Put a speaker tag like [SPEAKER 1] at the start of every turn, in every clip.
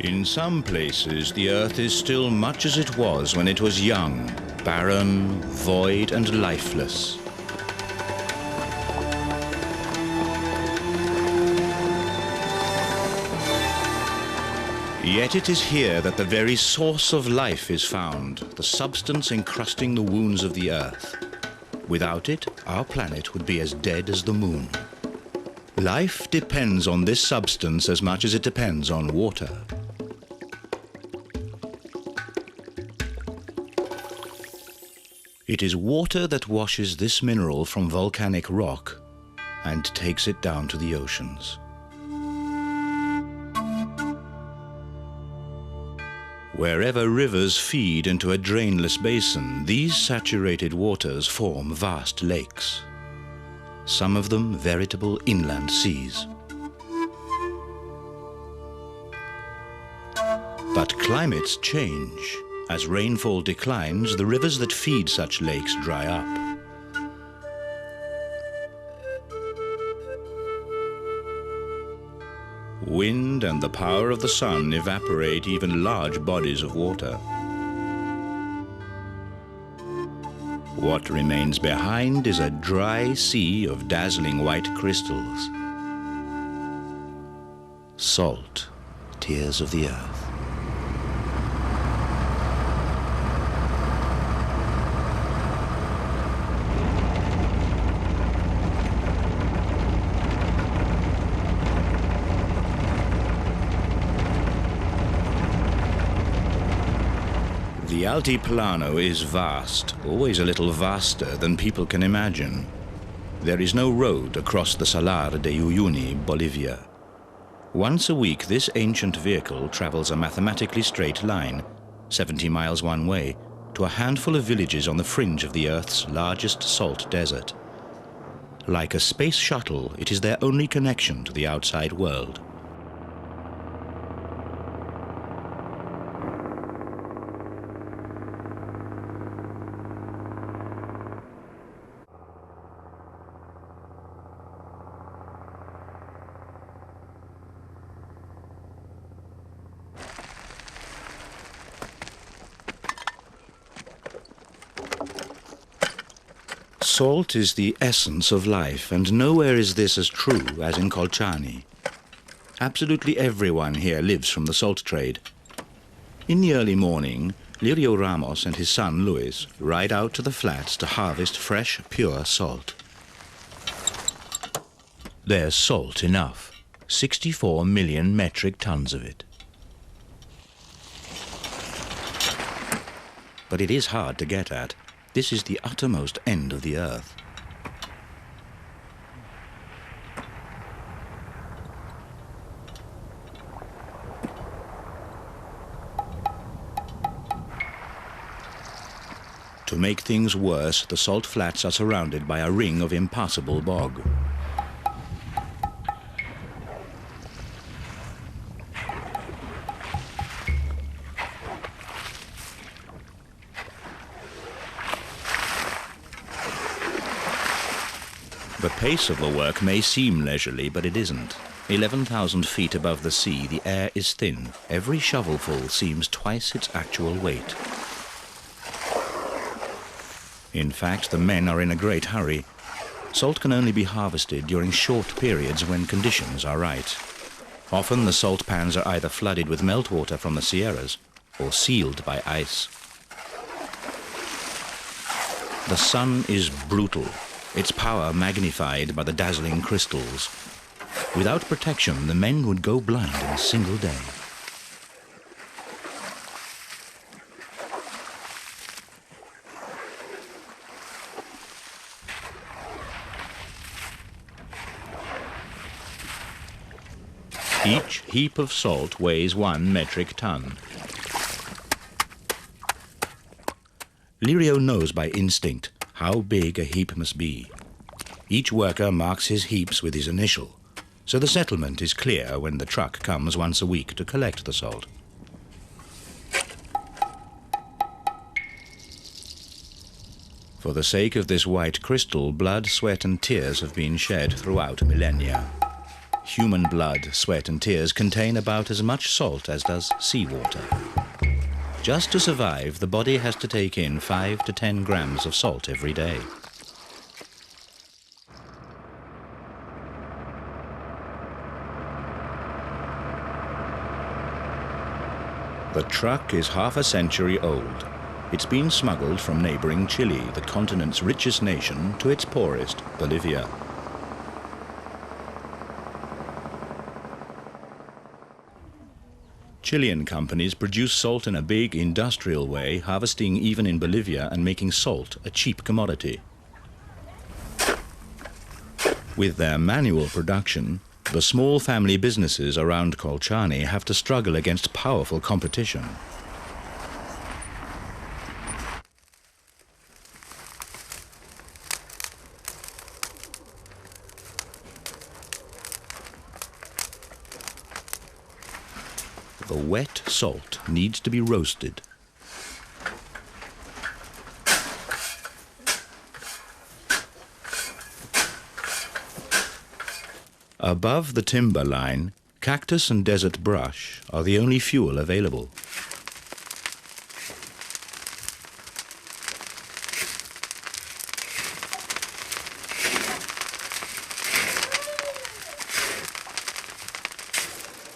[SPEAKER 1] In some places, the Earth is still much as it was when it was young, barren, void, and lifeless. Yet it is here that the very source of life is found, the substance encrusting the wounds of the Earth. Without it, our planet would be as dead as the moon. Life depends on this substance as much as it depends on water. It is water that washes this mineral from volcanic rock and takes it down to the oceans. Wherever rivers feed into a drainless basin, these saturated waters form vast lakes, some of them veritable inland seas. But climates change. As rainfall declines, the rivers that feed such lakes dry up. Wind and the power of the sun evaporate even large bodies of water. What remains behind is a dry sea of dazzling white crystals. Salt, tears of the earth. The Altiplano is vast, always a little vaster than people can imagine. There is no road across the Salar de Uyuni, Bolivia. Once a week, this ancient vehicle travels a mathematically straight line, 70 miles one way, to a handful of villages on the fringe of the Earth's largest salt desert. Like a space shuttle, it is their only connection to the outside world. Salt is the essence of life, and nowhere is this as true as in Colchani. Absolutely everyone here lives from the salt trade. In the early morning, Lirio Ramos and his son Luis ride out to the flats to harvest fresh, pure salt. There's salt enough, 64 million metric tons of it. But it is hard to get at. This is the uttermost end of the earth. To make things worse, the salt flats are surrounded by a ring of impassable bog. The pace of the work may seem leisurely, but it isn't. 11,000 feet above the sea, the air is thin. Every shovelful seems twice its actual weight. In fact, the men are in a great hurry. Salt can only be harvested during short periods when conditions are right. Often the salt pans are either flooded with meltwater from the Sierras or sealed by ice. The sun is brutal, its power magnified by the dazzling crystals. Without protection, the men would go blind in a single day. Each heap of salt weighs 1 metric ton. Lirio knows by instinct how big a heap must be. Each worker marks his heaps with his initial, so the settlement is clear when the truck comes once a week to collect the salt. For the sake of this white crystal, blood, sweat and tears have been shed throughout millennia. Human blood, sweat and tears contain about as much salt as does seawater. Just to survive, the body has to take in 5 to 10 grams of salt every day. The truck is half a century old. It's been smuggled from neighboring Chile, the continent's richest nation, to its poorest, Bolivia. Chilean companies produce salt in a big industrial way, harvesting even in Bolivia and making salt a cheap commodity. With their manual production, the small family businesses around Colchane have to struggle against powerful competition. The wet salt needs to be roasted. Above the timber line, cactus and desert brush are the only fuel available.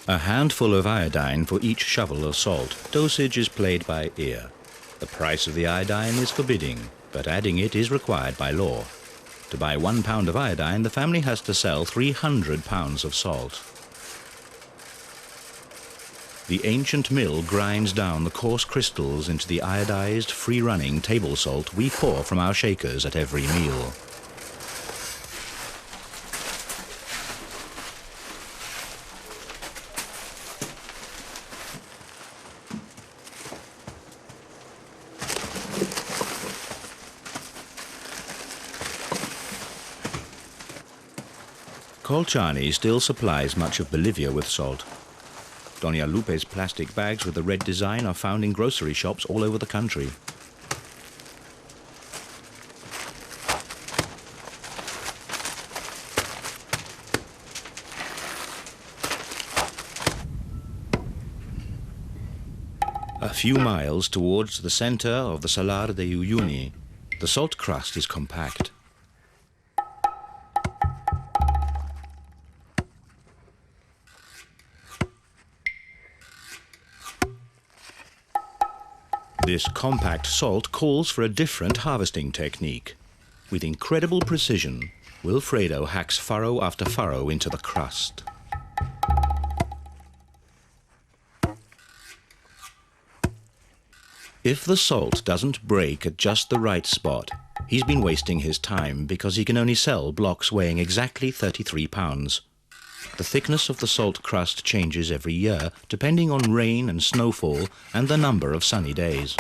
[SPEAKER 1] A handful of iodine for each shovel of salt. Dosage is played by ear. The price of the iodine is forbidding, but adding it is required by law. To buy 1 pound of iodine, the family has to sell 300 pounds of salt. The ancient mill grinds down the coarse crystals into the iodized, free-running table salt we pour from our shakers at every meal. Colchane still supplies much of Bolivia with salt. Doña Lupe's plastic bags with the red design are found in grocery shops all over the country. A few miles towards the center of the Salar de Uyuni, the salt crust is compact. This compact salt calls for a different harvesting technique. With incredible precision, Wilfredo hacks furrow after furrow into the crust. If the salt doesn't break at just the right spot, he's been wasting his time because he can only sell blocks weighing exactly 33 pounds. The thickness of the salt crust changes every year, depending on rain and snowfall and the number of sunny days.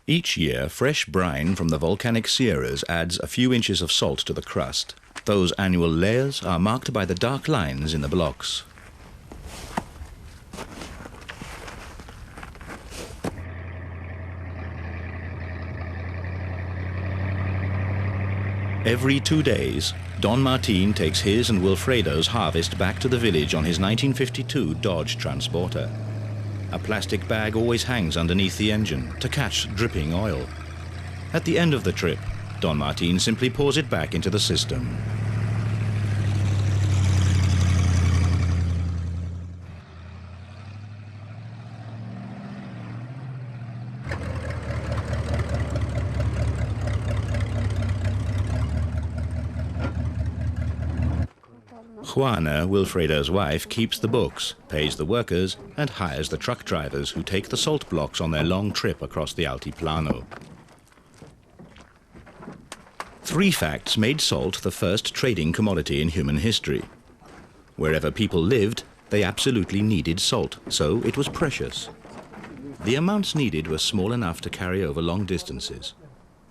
[SPEAKER 1] Each year, fresh brine from the volcanic sierras adds a few inches of salt to the crust. Those annual layers are marked by the dark lines in the blocks. Every 2 days, Don Martin takes his and Wilfredo's harvest back to the village on his 1952 Dodge Transporter. A plastic bag always hangs underneath the engine to catch dripping oil. At the end of the trip, Don Martin simply pours it back into the system. Juana, Wilfredo's wife, keeps the books, pays the workers, and hires the truck drivers who take the salt blocks on their long trip across the Altiplano. 3 facts made salt the first trading commodity in human history. Wherever people lived, they absolutely needed salt, so it was precious. The amounts needed were small enough to carry over long distances.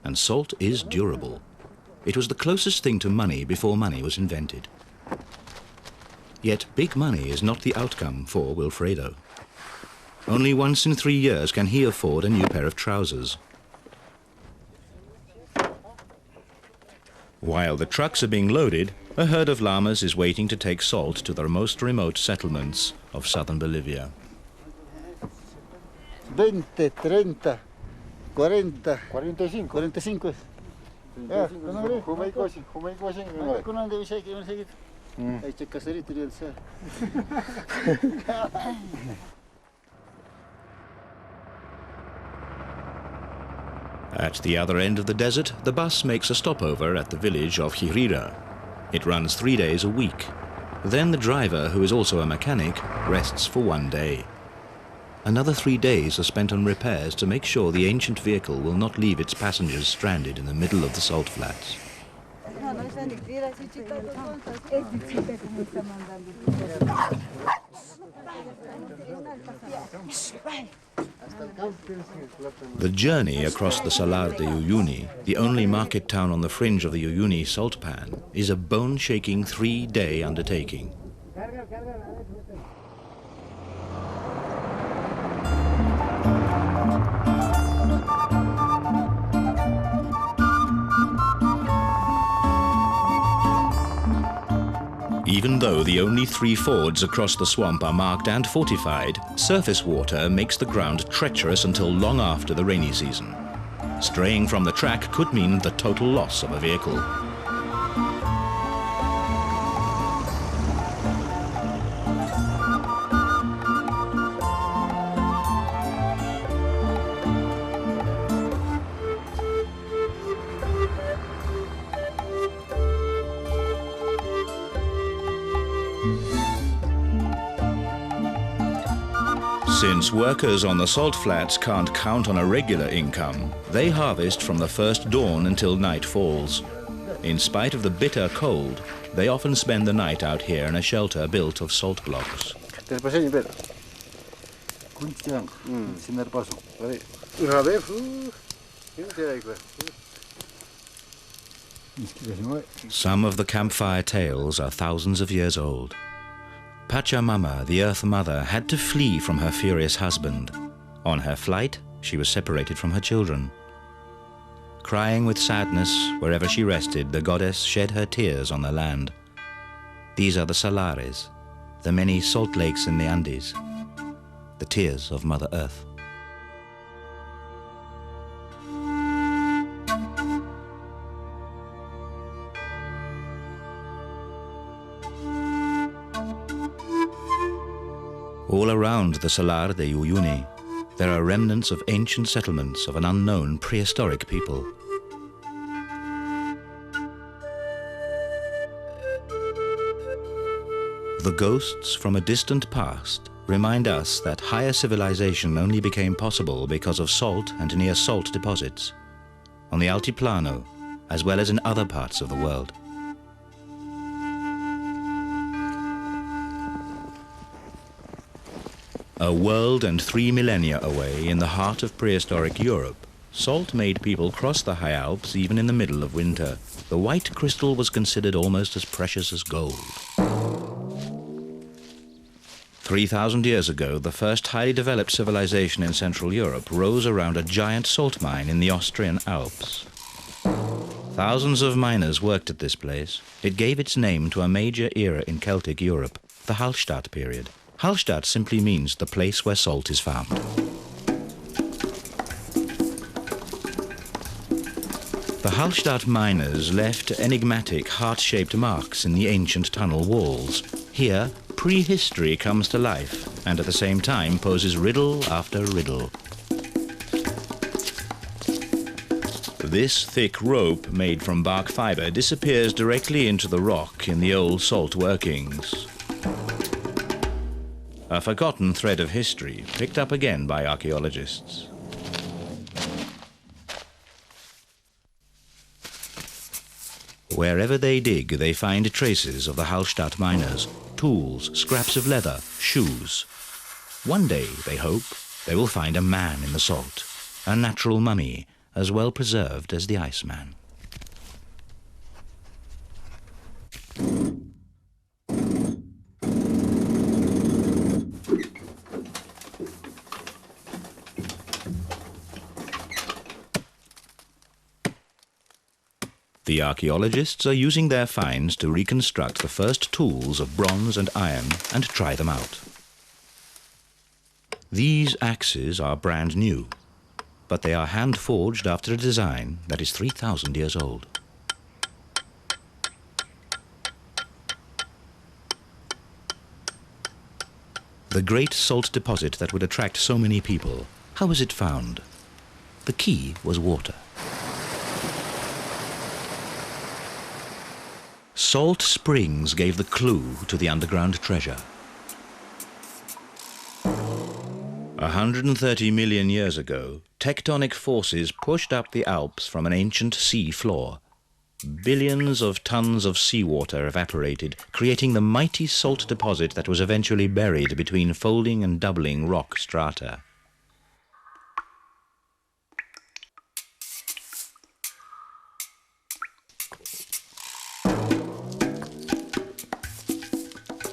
[SPEAKER 1] And salt is durable. It was the closest thing to money before money was invented. Yet big money is not the outcome for Wilfredo. Only once in 3 years can he afford a new pair of trousers. While the trucks are being loaded, a herd of llamas is waiting to take salt to the most remote settlements of southern Bolivia.
[SPEAKER 2] 20, 30, 40, 45. 45. Ja,
[SPEAKER 1] At the other end of the desert, the bus makes a stopover at the village of Hirira. It runs 3 days a week. Then the driver, who is also a mechanic, rests for 1 day. Another 3 days are spent on repairs to make sure the ancient vehicle will not leave its passengers stranded in the middle of the salt flats. The journey across the Salar de Uyuni, the only market town on the fringe of the Uyuni salt pan, is a bone-shaking 3-day undertaking. Even though the only 3 fords across the swamp are marked and fortified, surface water makes the ground treacherous until long after the rainy season. Straying from the track could mean the total loss of a vehicle. Since workers on the salt flats can't count on a regular income, they harvest from the first dawn until night falls. In spite of the bitter cold, they often spend the night out here in a shelter built of salt blocks. Some of the campfire tales are thousands of years old. Pachamama, the Earth Mother, had to flee from her furious husband. On her flight, she was separated from her children. Crying with sadness, wherever she rested, the goddess shed her tears on the land. These are the salares, the many salt lakes in the Andes, the tears of Mother Earth. All around the Salar de Uyuni, there are remnants of ancient settlements of an unknown prehistoric people. The ghosts from a distant past remind us that higher civilization only became possible because of salt and near salt deposits, on the Altiplano, as well as in other parts of the world. A world and 3 millennia away in the heart of prehistoric Europe, salt made people cross the high Alps even in the middle of winter. The white crystal was considered almost as precious as gold. 3,000 years ago, the first highly developed civilization in Central Europe rose around a giant salt mine in the Austrian Alps. Thousands of miners worked at this place. It gave its name to a major era in Celtic Europe, the Halstadt Period. Halstadt simply means the place where salt is found. The Halstadt miners left enigmatic heart-shaped marks in the ancient tunnel walls. Here, prehistory comes to life and at the same time poses riddle after riddle. This thick rope made from bark fiber disappears directly into the rock in the old salt workings. A forgotten thread of history, picked up again by archaeologists. Wherever they dig, they find traces of the Halstadt miners, tools, scraps of leather, shoes. One day, they hope, they will find a man in the salt, a natural mummy, as well preserved as the Iceman. The archaeologists are using their finds to reconstruct the first tools of bronze and iron and try them out. These axes are brand new, but they are hand-forged after a design that is 3,000 years old. The great salt deposit that would attract so many people, how was it found? The key was water. Salt springs gave the clue to the underground treasure. 130 million years ago, tectonic forces pushed up the Alps from an ancient sea floor. Billions of tons of seawater evaporated, creating the mighty salt deposit that was eventually buried between folding and doubling rock strata.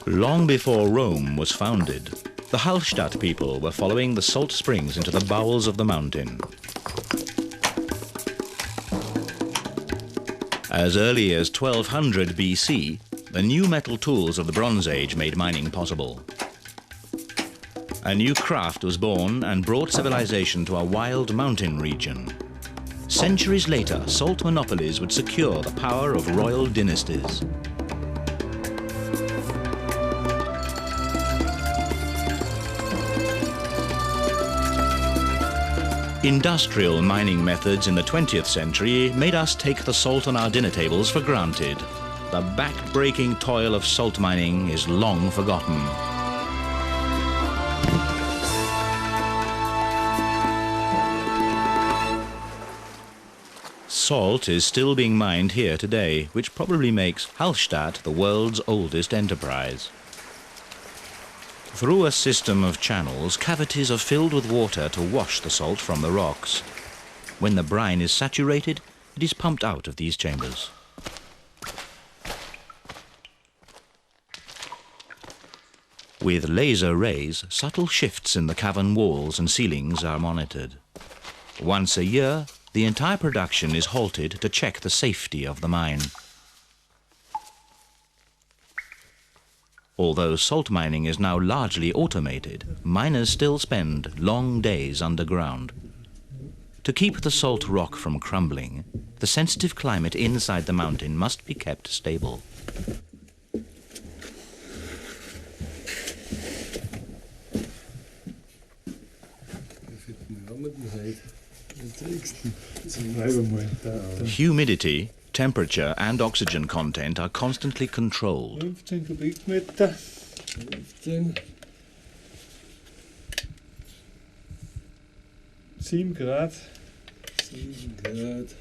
[SPEAKER 1] Long before Rome was founded, the Halstadt people were following the salt springs into the bowels of the mountain. As early as 1200 BC, the new metal tools of the Bronze Age made mining possible. A new craft was born and brought civilization to a wild mountain region. Centuries later, salt monopolies would secure the power of royal dynasties. Industrial mining methods in the 20th century made us take the salt on our dinner tables for granted. The back-breaking toil of salt mining is long forgotten. Salt is still being mined here today, which probably makes Halstadt the world's oldest enterprise. Through a system of channels, cavities are filled with water to wash the salt from the rocks. When the brine is saturated, it is pumped out of these chambers. With laser rays, subtle shifts in the cavern walls and ceilings are monitored. Once a year, the entire production is halted to check the safety of the mine. Although salt mining is now largely automated, miners still spend long days underground. To keep the salt rock from crumbling, the sensitive climate inside the mountain must be kept stable. Humidity, temperature and oxygen content are constantly controlled.
[SPEAKER 3] 15 Kubikmeter. 15. 7 Grad. 7 Grad.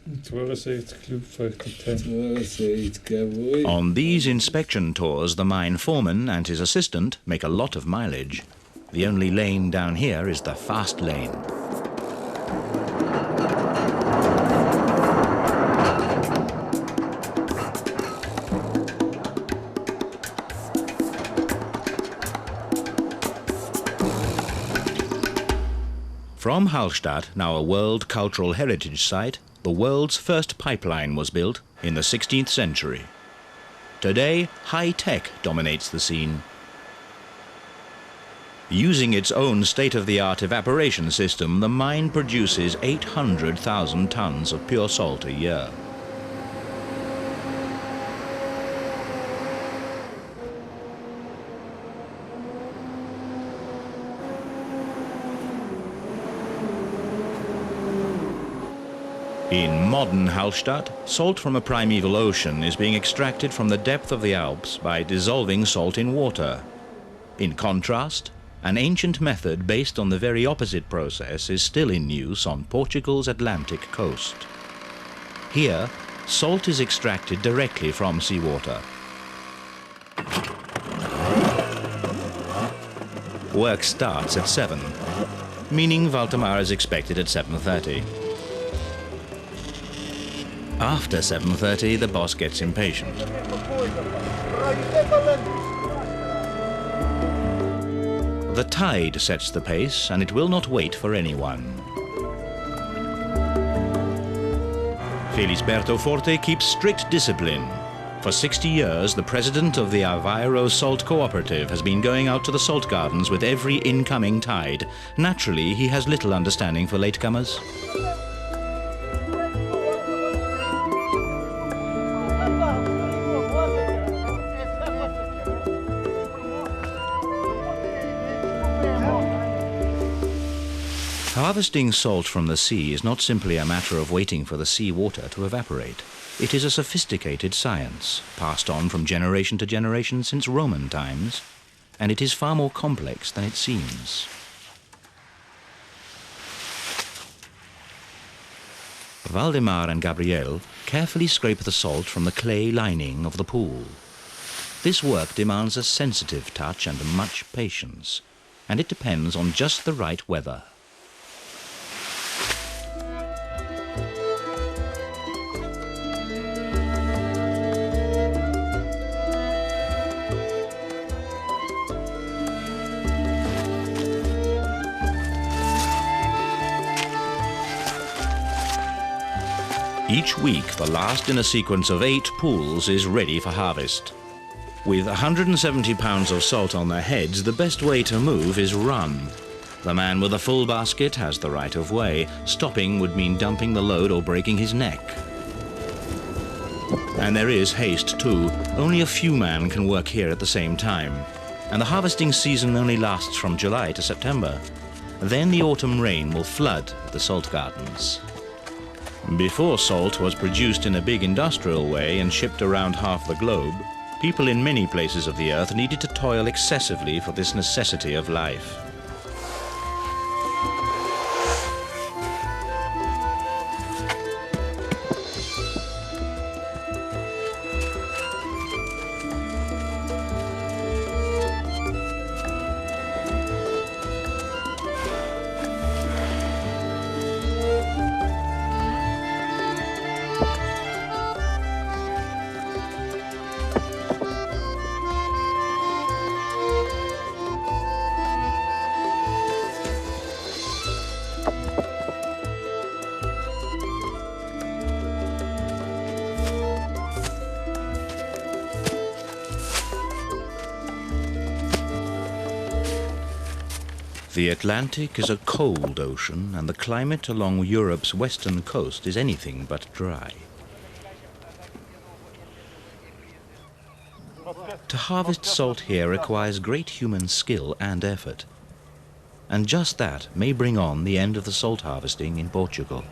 [SPEAKER 3] Und 62 Luftfeuchtigkeit.
[SPEAKER 1] On these inspection tours, the mine foreman and his assistant make a lot of mileage. The only lane down here is the fast lane. From Halstatt, now a World Cultural Heritage Site, the world's first pipeline was built in the 16th century. Today, high-tech dominates the scene. Using its own state-of-the-art evaporation system, the mine produces 800,000 tons of pure salt a year. In modern Halstatt, salt from a primeval ocean is being extracted from the depth of the Alps by dissolving salt in water. In contrast, an ancient method based on the very opposite process is still in use on Portugal's Atlantic coast. Here, salt is extracted directly from seawater. Work starts at 7, meaning Valdemar is expected at 7:30. After 7:30, the boss gets impatient. The tide sets the pace, and it will not wait for anyone. Felisberto Forte keeps strict discipline. For 60 years, the president of the Aveiro Salt Cooperative has been going out to the salt gardens with every incoming tide. Naturally, he has little understanding for latecomers. Harvesting salt from the sea is not simply a matter of waiting for the sea water to evaporate. It is a sophisticated science, passed on from generation to generation since Roman times, and it is far more complex than it seems. Valdemar and Gabriel carefully scrape the salt from the clay lining of the pool. This work demands a sensitive touch and much patience, and it depends on just the right weather. Each week, the last in a sequence of 8 pools is ready for harvest. With 170 pounds of salt on their heads, the best way to move is run. The man with a full basket has the right of way. Stopping would mean dumping the load or breaking his neck. And there is haste too. Only a few men can work here at the same time. And the harvesting season only lasts from July to September. Then the autumn rain will flood the salt gardens. Before salt was produced in a big industrial way and shipped around half the globe, people in many places of the earth needed to toil excessively for this necessity of life. The Atlantic is a cold ocean, and the climate along Europe's western coast is anything but dry. To harvest salt here requires great human skill and effort. And just that may bring on the end of the salt harvesting in Portugal.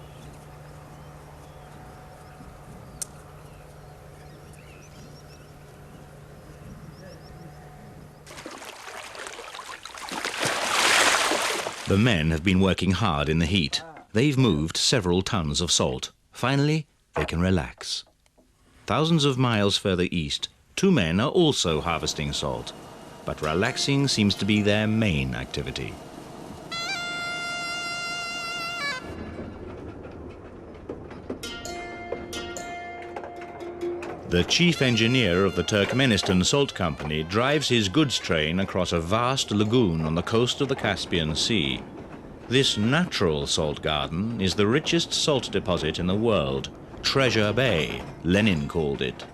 [SPEAKER 1] The men have been working hard in the heat. They've moved several tons of salt. Finally, they can relax. Thousands of miles further east, 2 men are also harvesting salt, but relaxing seems to be their main activity. The chief engineer of the Turkmenistan Salt Company drives his goods train across a vast lagoon on the coast of the Caspian Sea. This natural salt garden is the richest salt deposit in the world. Treasure Bay, Lenin called it.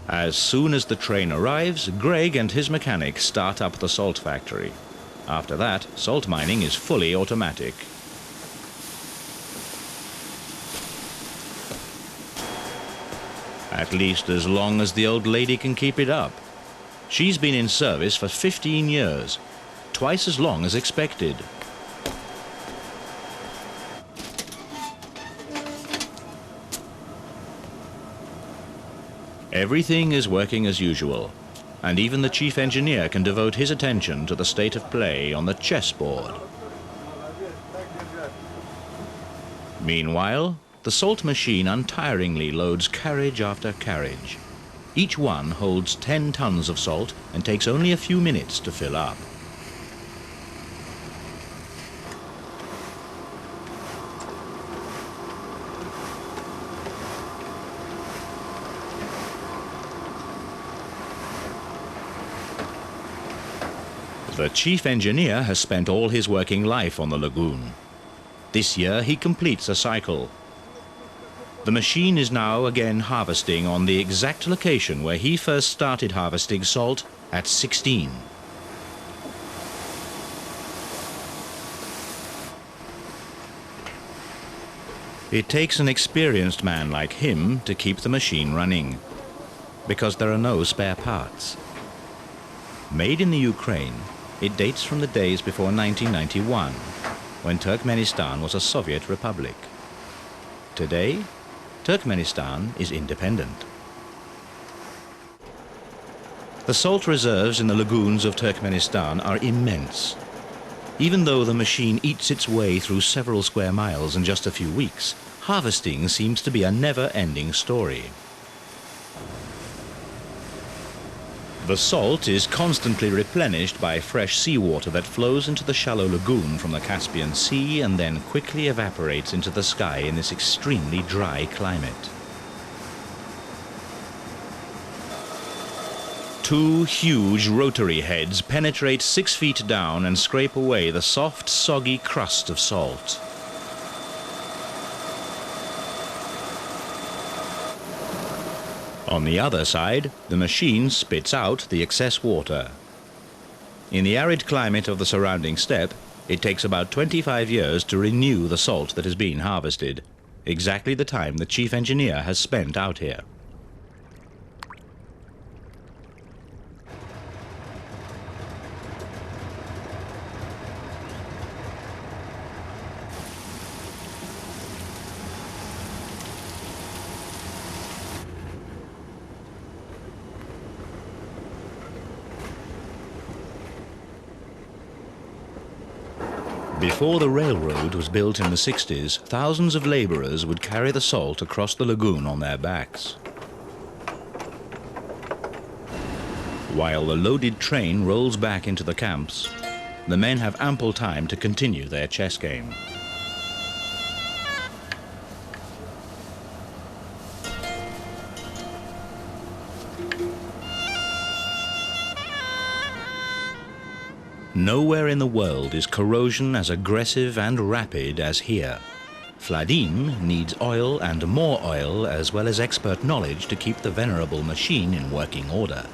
[SPEAKER 1] As soon as the train arrives, Greg and his mechanic start up the salt factory. After that, salt mining is fully automatic. At least as long as the old lady can keep it up. She's been in service for 15 years, twice as long as expected. Everything is working as usual, and even the chief engineer can devote his attention to the state of play on the chessboard. Meanwhile, the salt machine untiringly loads carriage after carriage. Each one holds 10 tons of salt and takes only a few minutes to fill up. The chief engineer has spent all his working life on the lagoon. This year he completes a cycle. The machine is now again harvesting on the exact location where he first started harvesting salt at 16. It takes an experienced man like him to keep the machine running, because there are no spare parts. Made in the Ukraine, it dates from the days before 1991, when Turkmenistan was a Soviet republic. Today, Turkmenistan is independent. The salt reserves in the lagoons of Turkmenistan are immense. Even though the machine eats its way through several square miles in just a few weeks, harvesting seems to be a never-ending story. The salt is constantly replenished by fresh seawater that flows into the shallow lagoon from the Caspian Sea and then quickly evaporates into the sky in this extremely dry climate. Two huge rotary heads penetrate 6 feet down and scrape away the soft, soggy crust of salt. On the other side, the machine spits out the excess water. In the arid climate of the surrounding steppe, it takes about 25 years to renew the salt that has been harvested, exactly the time the chief engineer has spent out here. Before the railroad was built in the 60s, thousands of laborers would carry the salt across the lagoon on their backs. While the loaded train rolls back into the camps, the men have ample time to continue their chess game. Nowhere in the world is corrosion as aggressive and rapid as here. Vladim needs oil and more oil as well as expert knowledge to keep the venerable machine in working order.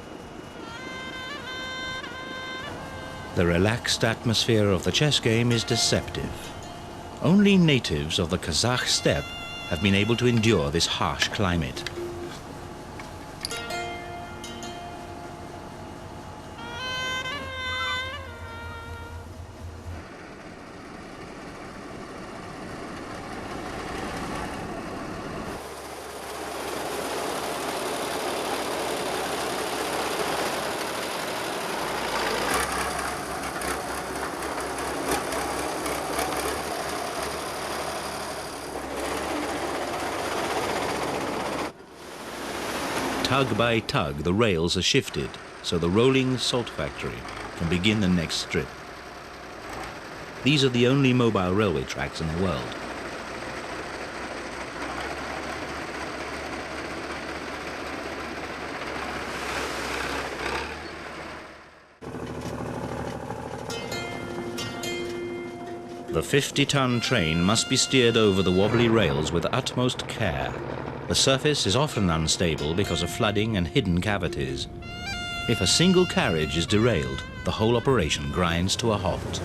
[SPEAKER 1] The relaxed atmosphere of the chess game is deceptive. Only natives of the Kazakh steppe have been able to endure this harsh climate. Tug by tug, the rails are shifted so the rolling salt factory can begin the next strip. These are the only mobile railway tracks in the world. The 50-ton train must be steered over the wobbly rails with utmost care. The surface is often unstable because of flooding and hidden cavities. If a single carriage is derailed, the whole operation grinds to a halt.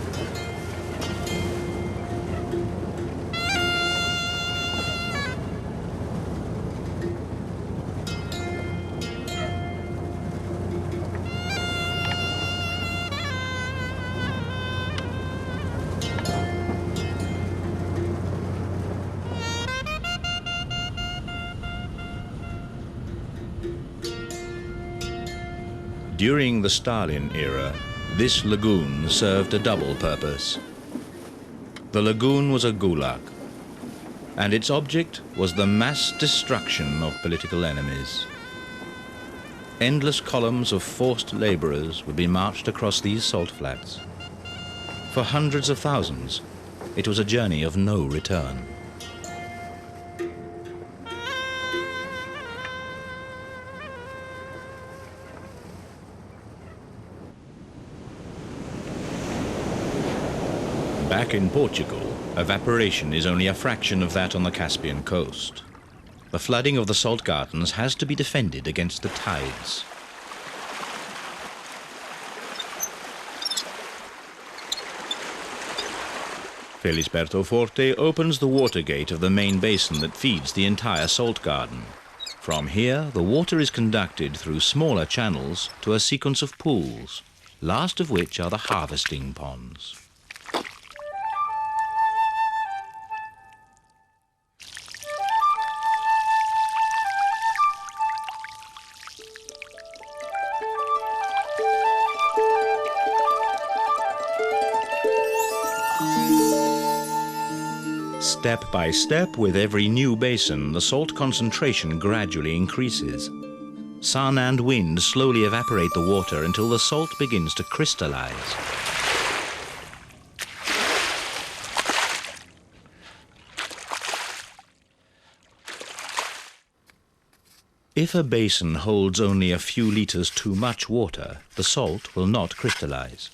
[SPEAKER 1] During the Stalin era, this lagoon served a double purpose. The lagoon was a gulag, and its object was the mass destruction of political enemies. Endless columns of forced laborers would be marched across these salt flats. For hundreds of thousands, it was a journey of no return. Back in Portugal, evaporation is only a fraction of that on the Caspian coast. The flooding of the salt gardens has to be defended against the tides. Felisberto Forte opens the water gate of the main basin that feeds the entire salt garden. From here, the water is conducted through smaller channels to a sequence of pools, last of which are the harvesting ponds. Step by step, with every new basin, the salt concentration gradually increases. Sun and wind slowly evaporate the water until the salt begins to crystallize. If a basin holds only a few liters too much water, the salt will not crystallize.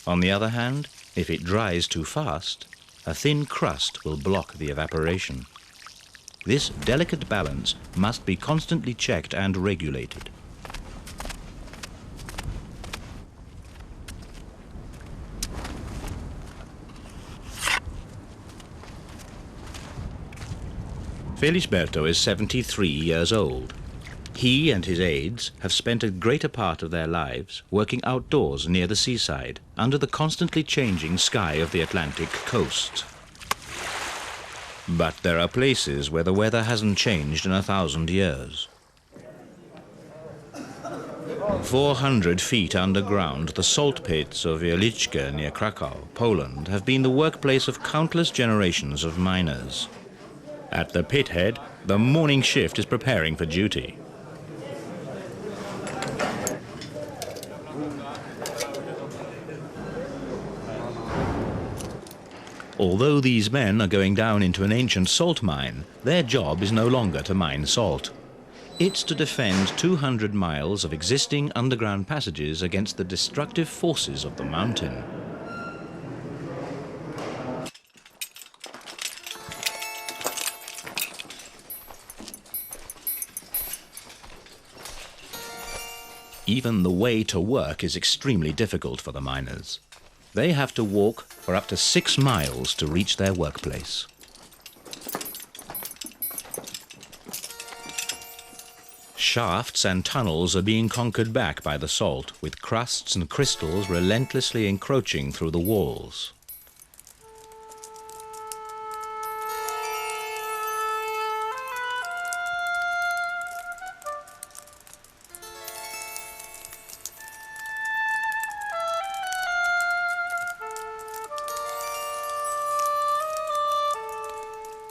[SPEAKER 1] On the other hand, if it dries too fast, a thin crust will block the evaporation. This delicate balance must be constantly checked and regulated. Felisberto is 73 years old. He and his aides have spent a greater part of their lives working outdoors near the seaside, under the constantly changing sky of the Atlantic coast. But there are places where the weather hasn't changed in 1,000 years. 400 feet underground, the salt pits of Wieliczka near Krakow, Poland, have been the workplace of countless generations of miners. At the pit head, the morning shift is preparing for duty. Although these men are going down into an ancient salt mine, their job is no longer to mine salt. It's to defend 200 miles of existing underground passages against the destructive forces of the mountain. Even the way to work is extremely difficult for the miners. They have to walk for up to 6 miles to reach their workplace. Shafts and tunnels are being conquered back by the salt, with crusts and crystals relentlessly encroaching through the walls.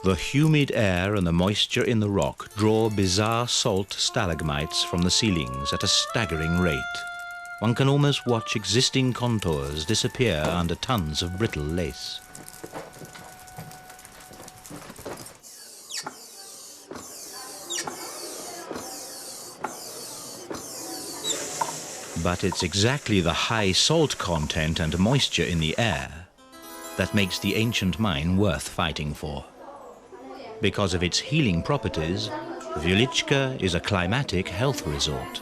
[SPEAKER 1] The humid air and the moisture in the rock draw bizarre salt stalagmites from the ceilings at a staggering rate. One can almost watch existing contours disappear under tons of brittle lace. But it's exactly the high salt content and moisture in the air that makes the ancient mine worth fighting for. Because of its healing properties, Wieliczka is a climatic health resort.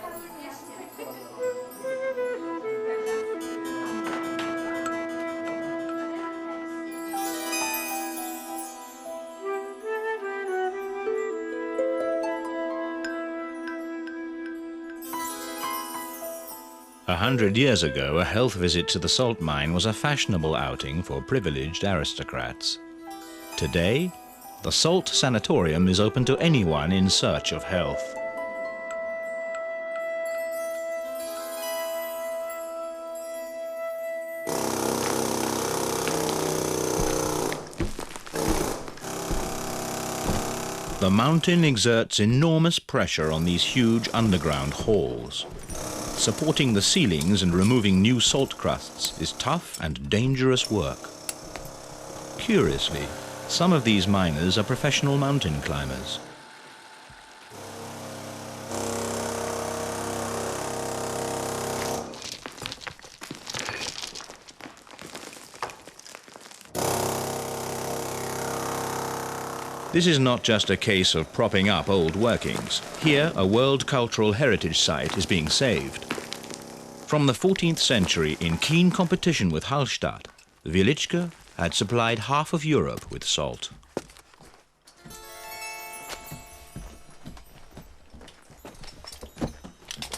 [SPEAKER 1] A 100 years ago, a health visit to the salt mine was a fashionable outing for privileged aristocrats. Today, the Salt Sanatorium is open to anyone in search of health. The mountain exerts enormous pressure on these huge underground halls. Supporting the ceilings and removing new salt crusts is tough and dangerous work. Curiously, some of these miners are professional mountain climbers. This is not just a case of propping up old workings. Here, a World Cultural Heritage Site is being saved. From the 14th century, in keen competition with Halstadt, Wieliczka had supplied half of Europe with salt.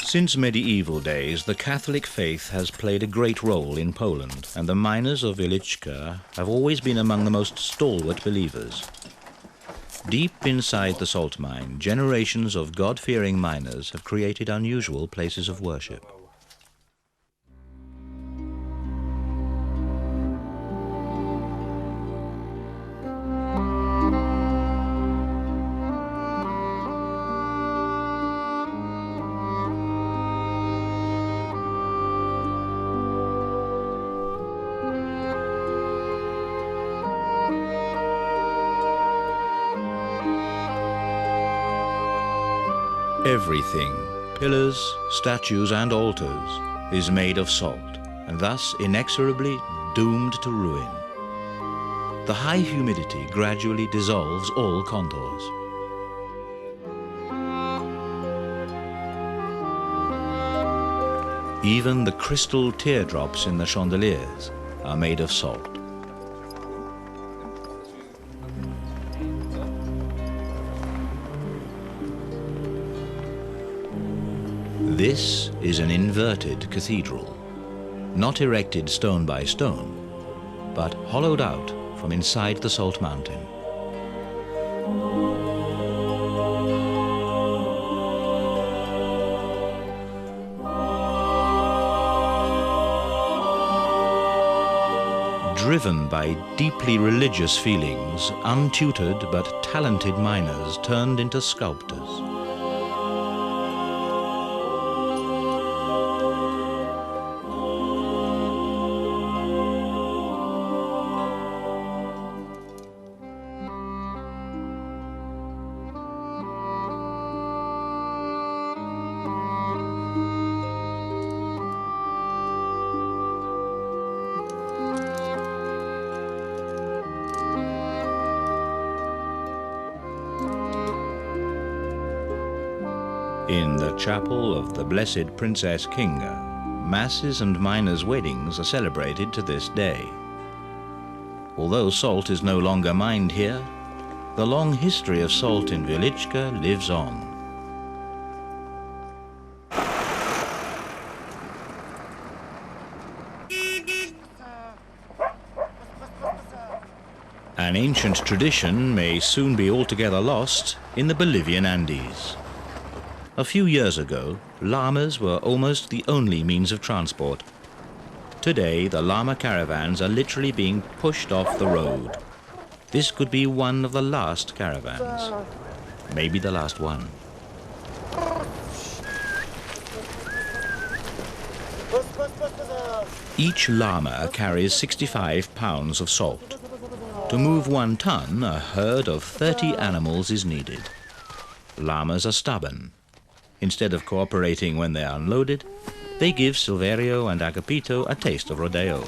[SPEAKER 1] Since medieval days, the Catholic faith has played a great role in Poland, and the miners of Wieliczka have always been among the most stalwart believers. Deep inside the salt mine, generations of God-fearing miners have created unusual places of worship. Everything, pillars, statues and altars, is made of salt, and thus inexorably doomed to ruin. The high humidity gradually dissolves all contours. Even the crystal teardrops in the chandeliers are made of salt. This is an inverted cathedral, not erected stone by stone, but hollowed out from inside the salt mountain. Driven by deeply religious feelings, untutored but talented miners turned into sculptors. In the chapel of the Blessed Princess Kinga, masses and miners' weddings are celebrated to this day. Although salt is no longer mined here, the long history of salt in Wieliczka lives on. An ancient tradition may soon be altogether lost in the Bolivian Andes. A few years ago, llamas were almost the only means of transport. Today, the llama caravans are literally being pushed off the road. This could be one of the last caravans. Maybe the last one. Each llama carries 65 pounds of salt. To move 1 ton, a herd of 30 animals is needed. Llamas are stubborn. Instead of cooperating when they are unloaded, they give Silverio and Agapito a taste of rodeo.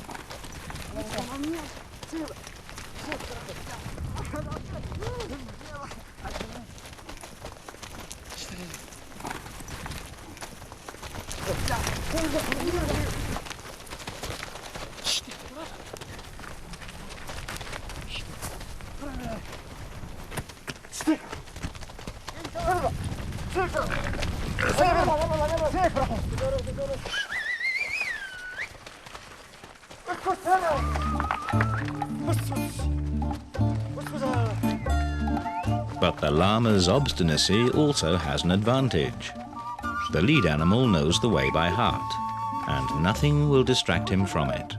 [SPEAKER 1] But the llama's obstinacy also has an advantage. The lead animal knows the way by heart, and nothing will distract him from it.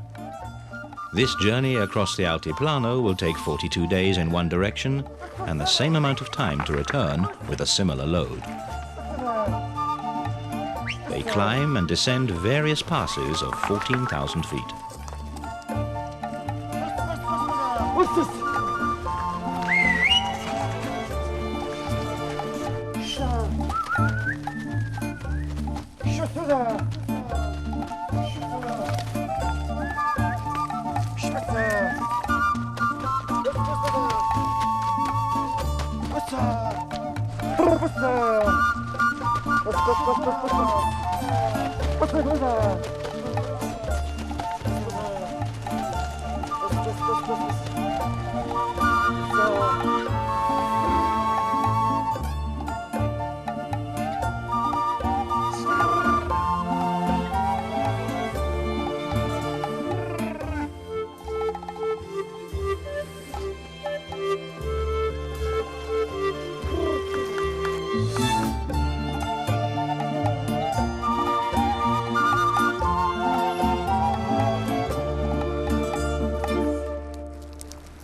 [SPEAKER 1] This journey across the Altiplano will take 42 days in one direction and the same amount of time to return with a similar load. They climb and descend various passes of 14,000 feet.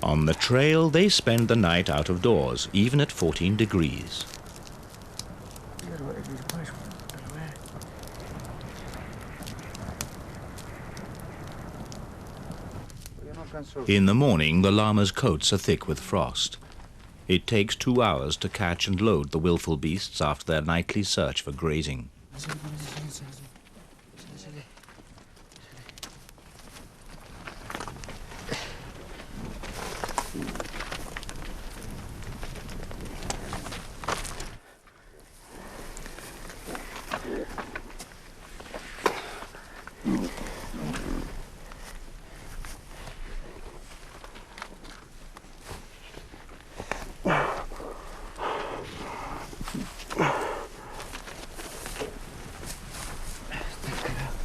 [SPEAKER 1] On the trail, they spend the night out of doors, even at 14 degrees. In the morning, the llamas' coats are thick with frost. It takes 2 hours to catch and load the willful beasts after their nightly search for grazing.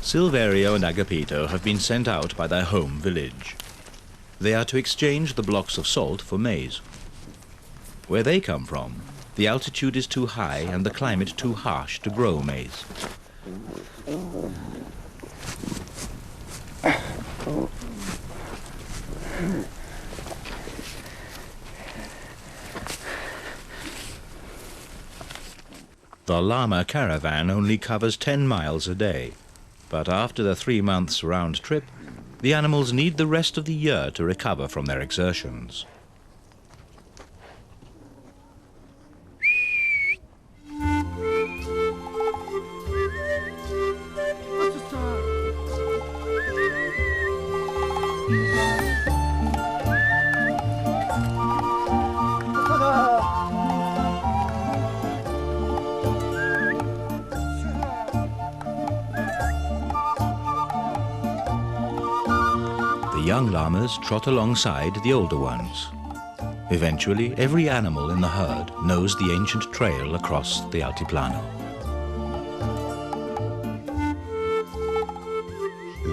[SPEAKER 1] Silverio and Agapito have been sent out by their home village. They are to exchange the blocks of salt for maize. Where they come from, the altitude is too high and the climate too harsh to grow maize. The llama caravan only covers 10 miles a day. But after the 3 months round trip, the animals need the rest of the year to recover from their exertions. The young llamas trot alongside the older ones. Eventually, every animal in the herd knows the ancient trail across the Altiplano.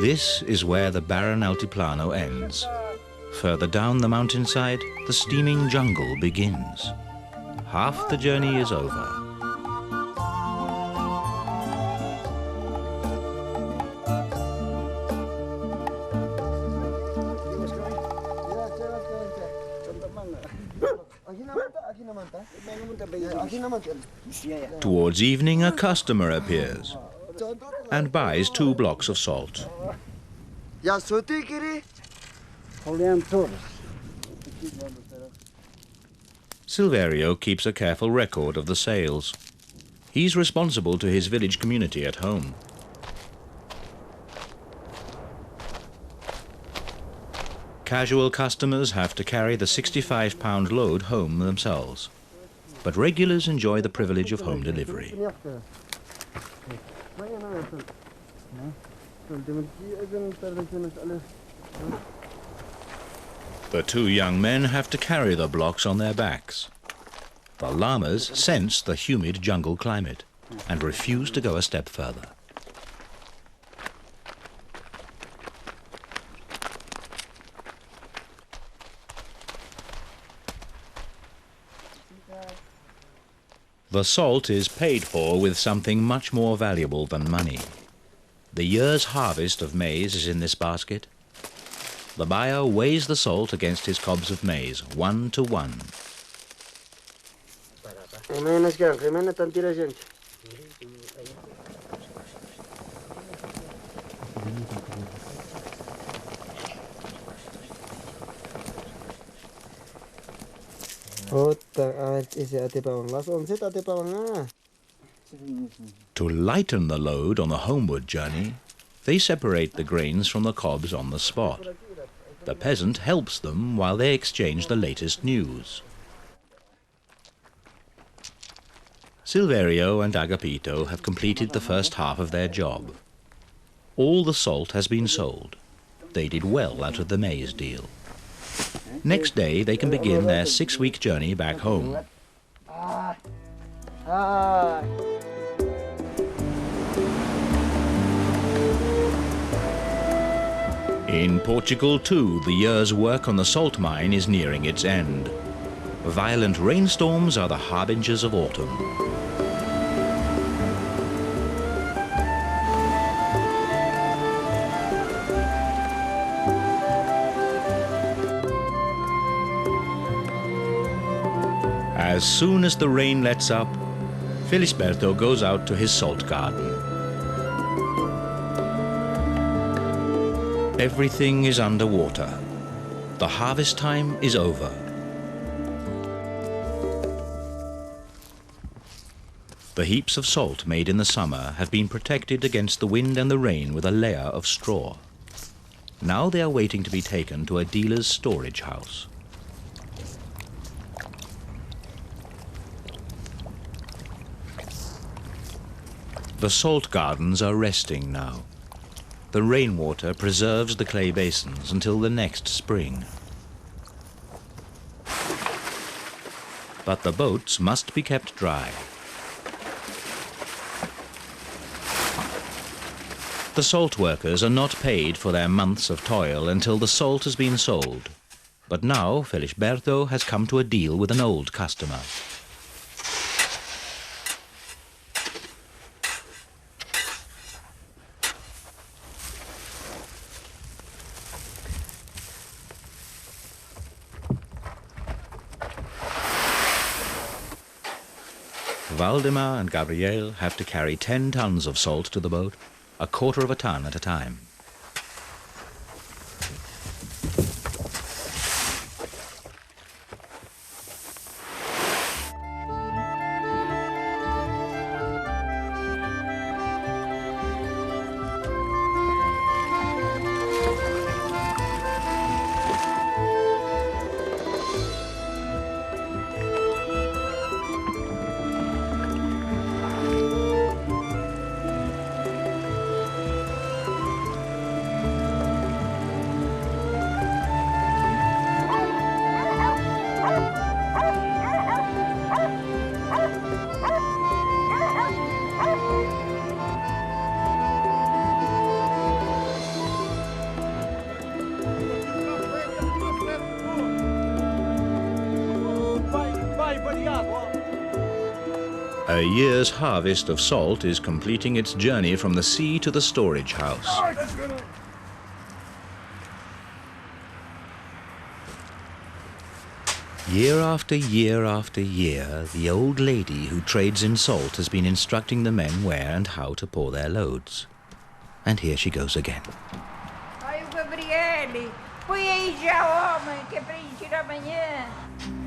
[SPEAKER 1] This is where the barren Altiplano ends. Further down the mountainside, the steaming jungle begins. Half the journey is over. Towards evening, a customer appears and buys 2 blocks of salt. Silverio keeps a careful record of the sales. He's responsible to his village community at home. Casual customers have to carry the 65-pound load home themselves, but regulars enjoy the privilege of home delivery. The 2 young men have to carry the blocks on their backs. The llamas sense the humid jungle climate and refuse to go a step further. The salt is paid for with something much more valuable than money. The year's harvest of maize is in this basket. The buyer weighs the salt against his cobs of maize, 1 to 1. To lighten the load on the homeward journey, they separate the grains from the cobs on the spot. The peasant helps them while they exchange the latest news. Silverio and Agapito have completed the first half of their job. All the salt has been sold. They did well out of the maize deal. Next day they can begin their 6-week journey back home. In Portugal too, the year's work on the salt mine is nearing its end. Violent rainstorms are the harbingers of autumn. As soon as the rain lets up, Felisberto goes out to his salt garden. Everything is underwater. The harvest time is over. The heaps of salt made in the summer have been protected against the wind and the rain with a layer of straw. Now they are waiting to be taken to a dealer's storage house. The salt gardens are resting now. The rainwater preserves the clay basins until the next spring. But the boats must be kept dry. The salt workers are not paid for their months of toil until the salt has been sold. But now Felisberto has come to a deal with an old customer. Valdemar and Gabriel have to carry 10 tons of salt to the boat, a quarter of a ton at a time. A year's harvest of salt is completing its journey from the sea to the storage house. Year after year after year, the old lady who trades in salt has been instructing the men where and how to pour their loads. And here she goes again.
[SPEAKER 4] Ai, Gabriele, põe aí já, homem, que é para ir tirar amanhã.